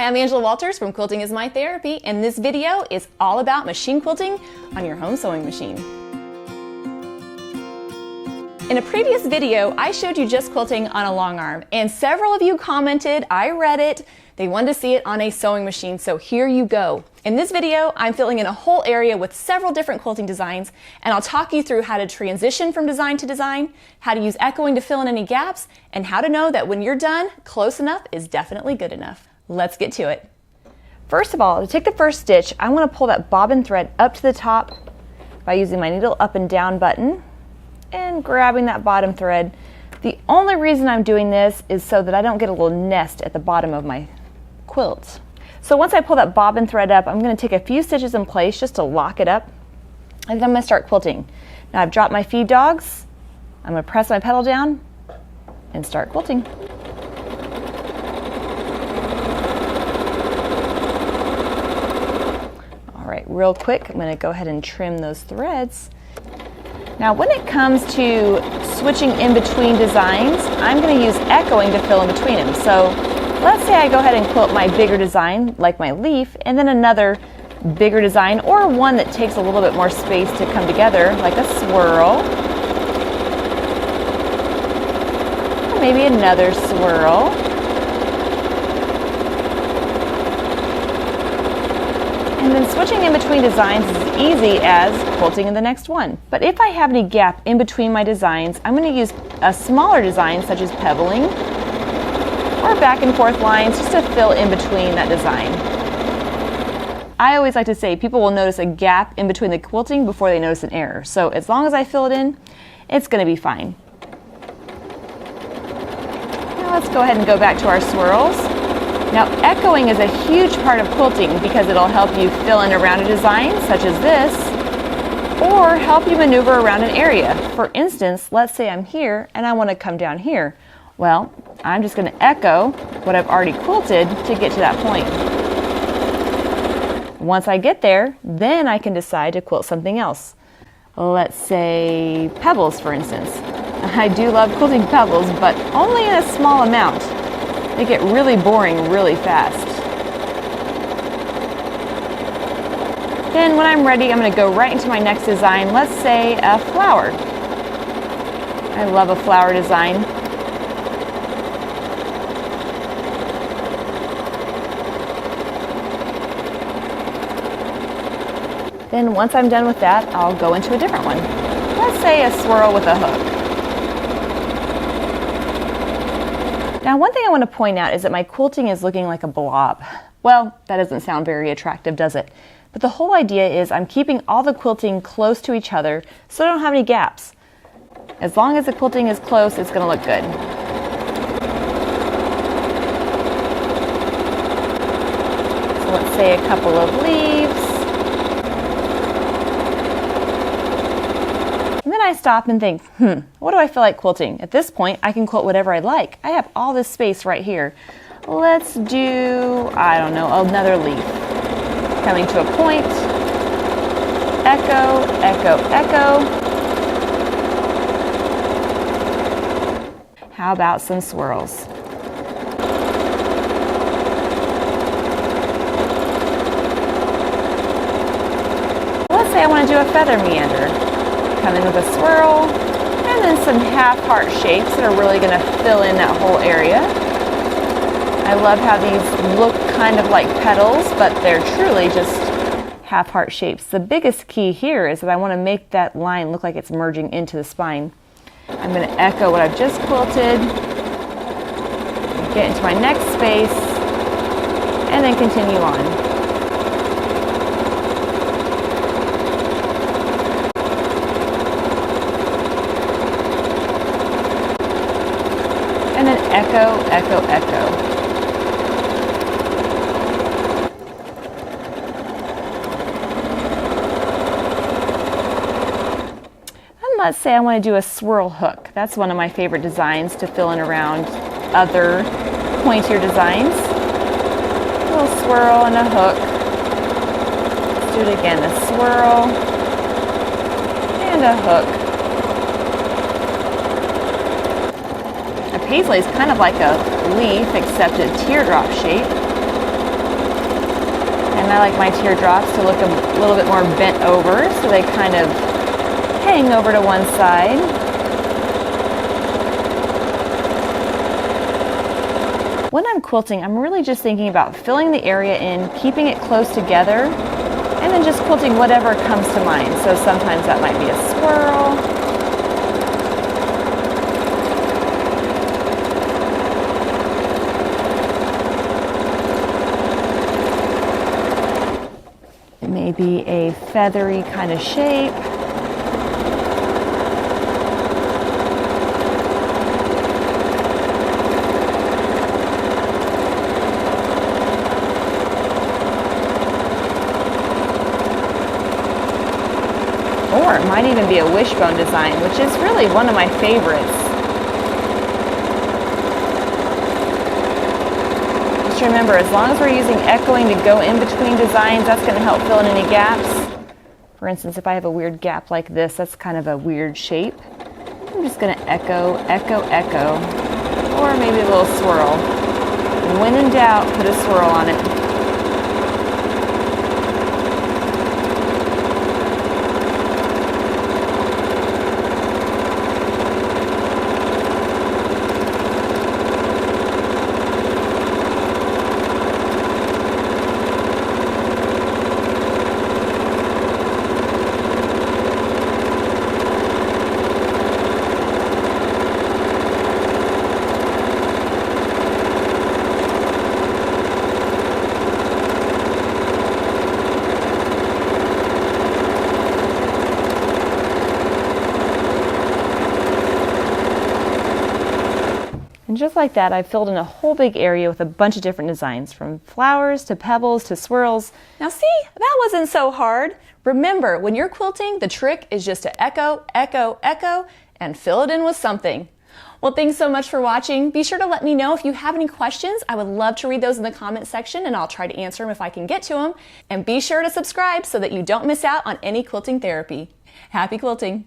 I'm Angela Walters from Quilting is My Therapy, and this video is all about machine quilting on your home sewing machine. In a previous video, I showed you just quilting on a long arm, and several of you commented, I read it, they wanted to see it on a sewing machine, so here you go. In this video, I'm filling in a whole area with several different quilting designs, and I'll talk you through how to transition from design to design, how to use echoing to fill in any gaps, and how to know that when you're done, close enough is definitely good enough. Let's get to it. First of all, to take the first stitch, I want to pull that bobbin thread up to the top by using my needle up and down button and grabbing that bottom thread. The only reason I'm doing this is so that I don't get a little nest at the bottom of my quilt. So once I pull that bobbin thread up, I'm going to take a few stitches in place just to lock it up, and then I'm going to start quilting. Now I've dropped my feed dogs, I'm going to press my pedal down and start quilting. Alright, real quick, I'm going to go ahead and trim those threads. Now when it comes to switching in between designs, I'm going to use echoing to fill in between them. So let's say I go ahead and quilt my bigger design, like my leaf, and then another bigger design, or one that takes a little bit more space to come together, like a swirl. Or maybe another swirl. And then switching in between designs is as easy as quilting in the next one. But if I have any gap in between my designs, I'm going to use a smaller design such as pebbling or back and forth lines just to fill in between that design. I always like to say people will notice a gap in between the quilting before they notice an error. So as long as I fill it in, it's going to be fine. Now let's go ahead and go back to our swirls. Now echoing is a huge part of quilting because it'll help you fill in around a design such as this, or help you maneuver around an area. For instance, let's say I'm here and I want to come down here. Well, I'm just going to echo what I've already quilted to get to that point. Once I get there, then I can decide to quilt something else. Let's say pebbles, for instance. I do love quilting pebbles, but only in a small amount. They get really boring really fast. Then when I'm ready, I'm going to go right into my next design. Let's say a flower. I love a flower design. Then once I'm done with that, I'll go into a different one. Let's say a swirl with a hook. Now one thing I want to point out is that my quilting is looking like a blob. Well, that doesn't sound very attractive, does it? But the whole idea is I'm keeping all the quilting close to each other so I don't have any gaps. As long as the quilting is close, it's going to look good. So let's say a couple of leaves. I stop and think, what do I feel like quilting? At this point, I can quilt whatever I like. I have all this space right here. Let's do, I don't know, another leaf. Coming to a point. Echo, echo, echo. How about some swirls? Let's say I want to do a feather meander. Come in with a swirl, and then some half-heart shapes that are really going to fill in that whole area. I love how these look kind of like petals, but they're truly just half-heart shapes. The biggest key here is that I want to make that line look like it's merging into the spine. I'm going to echo what I've just quilted, get into my next space, and then continue on. And then echo, echo, echo. And let's say I want to do a swirl hook. That's one of my favorite designs to fill in around other pointier designs. A little swirl and a hook. Let's do it again. A swirl and a hook. Paisley is kind of like a leaf, except a teardrop shape. And I like my teardrops to look a little bit more bent over, so they kind of hang over to one side. When I'm quilting, I'm really just thinking about filling the area in, keeping it close together, and then just quilting whatever comes to mind. So sometimes that might be a swirl. Maybe a feathery kind of shape. Or it might even be a wishbone design, which is really one of my favorites. Remember, as long as we're using echoing to go in between designs, that's going to help fill in any gaps. For instance, if I have a weird gap like this, that's kind of a weird shape. I'm just going to echo, echo, echo, or maybe a little swirl. When in doubt, put a swirl on it. And just like that, I've filled in a whole big area with a bunch of different designs, from flowers to pebbles to swirls. Now see, that wasn't so hard. Remember, when you're quilting, the trick is just to echo, echo, echo, and fill it in with something. Well, thanks so much for watching. Be sure to let me know if you have any questions. I would love to read those in the comment section, and I'll try to answer them if I can get to them. And be sure to subscribe so that you don't miss out on any quilting therapy. Happy quilting!